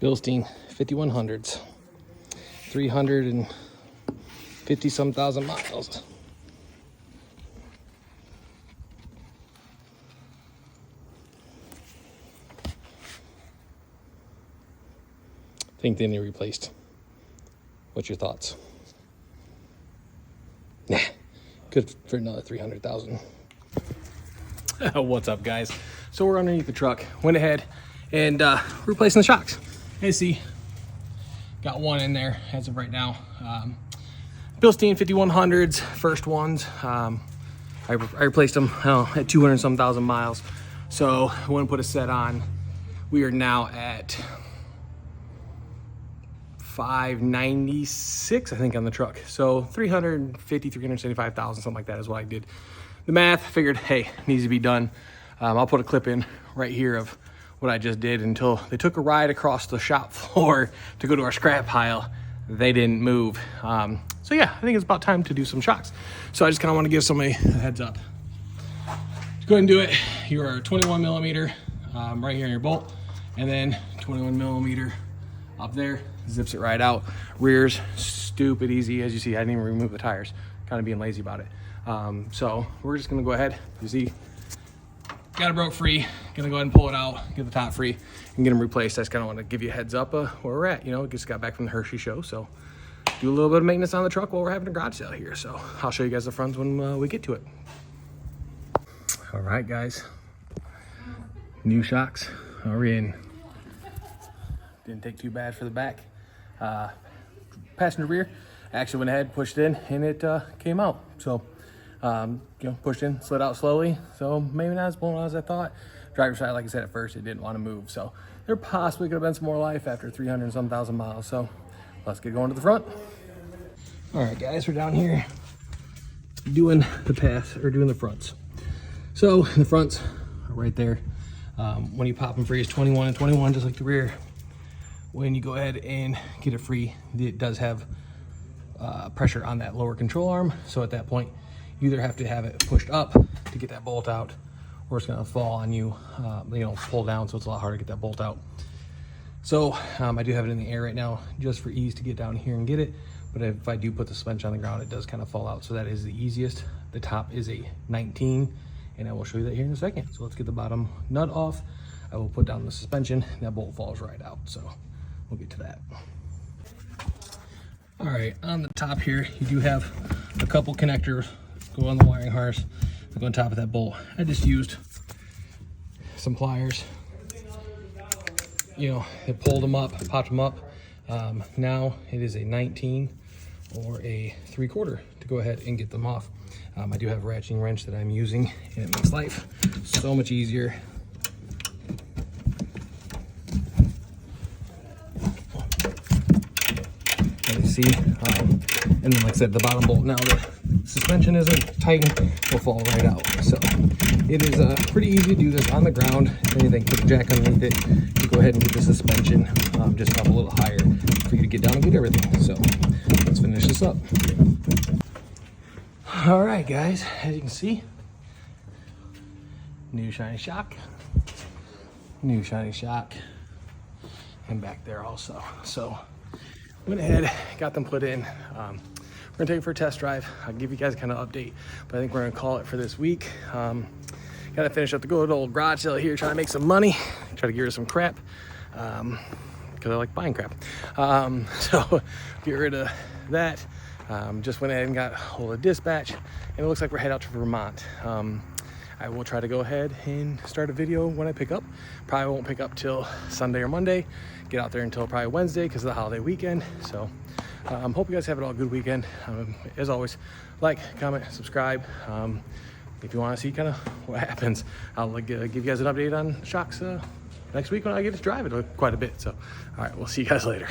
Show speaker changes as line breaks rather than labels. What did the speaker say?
Bilstein 5100s, 350 some thousand miles. I think they need replaced. What's your thoughts? Nah, good for another 300,000. What's up, guys? So we're underneath the truck. Went ahead and replacing the shocks. Hey, see, got one in there as of right now. Bilstein 5100s, first ones. I replaced them at 200 some thousand miles. So I went and put a set on. We are now at 596, I think, on the truck. So 350, 375,000, something like that is what I did. The math, figured, hey, needs to be done. I'll put a clip in right here of what I just did until they took a ride across the shop floor to go to our scrap pile. They didn't move. So yeah, I think it's about time to do some shocks. So I just kind of want to give somebody a heads up. Go ahead and do it. Your 21 millimeter right here in your bolt, and then 21 millimeter up there, zips it right out. Rears, stupid easy. As you see, I didn't even remove the tires, kind of being lazy about it. So we're just gonna go ahead, you see, got it broke free, gonna go ahead and pull it out, get the top free, and get them replaced. I just kind of want to give you a heads up where we're at. You know, just got back from the Hershey show, so do a little bit of maintenance on the truck while we're having a garage sale here. So I'll show you guys the fronts when we get to it. All right, guys, new shocks are in. Didn't take too bad for the back. Passenger rear, I actually went ahead, pushed in, and it came out. So you know, pushed in, slid out slowly, so maybe not as blown out as I thought. Driver's side, like I said at first, it didn't want to move, so there possibly could have been some more life after 300 some thousand miles. So let's get going to the front. All right, guys, we're down here doing the path, or doing the fronts. So the fronts are right there. When you pop them free, it's 21 and 21, just like the rear. When you go ahead and get it free, it does have pressure on that lower control arm, so at that point you either have to have it pushed up to get that bolt out, or it's going to fall on you, you know, pull down, so it's a lot harder to get that bolt out. So I do have it in the air right now just for ease to get down here and get it, but if I do put the suspension on the ground, it does kind of fall out, so that is the easiest. The top is a 19, and I will show you that here in a second. So let's get the bottom nut off. I will put down the suspension, and that bolt falls right out, so we'll get to that. All right, on the top here, you do have a couple connectors go on the wiring harness, go on top of that bolt. I just used some pliers. You know, it pulled them up, popped them up. Now it is a 19 or a 3/4 to go ahead and get them off. I do have a ratcheting wrench that I'm using, and it makes life so much easier. See, and then like I said, the bottom bolt, now the suspension isn't tightened, will fall right out. So it is pretty easy to do this on the ground. If anything, put a jack underneath it, you go ahead and get the suspension just up a little higher for you to get down and get everything. So let's finish this up. All right, guys, as you can see, new shiny shock, and back there also. So went ahead, got them put in. We're gonna take it for a test drive. I'll give you guys a kind of update, but I think we're gonna call it for this week. Gotta finish up the good old garage sale here, trying to make some money, try to get rid of some crap, because I like buying crap. So get rid of that. Just went ahead and got a hold of dispatch, and it looks like we're headed out to Vermont. I will try to go ahead and start a video when I pick up. Probably won't pick up till Sunday or Monday. Get out there until probably Wednesday because of the holiday weekend. So hope you guys have it all good weekend. As always, like, comment, subscribe. If you want to see kind of what happens, I'll give you guys an update on shocks next week when I get to drive it quite a bit. So, all right, we'll see you guys later.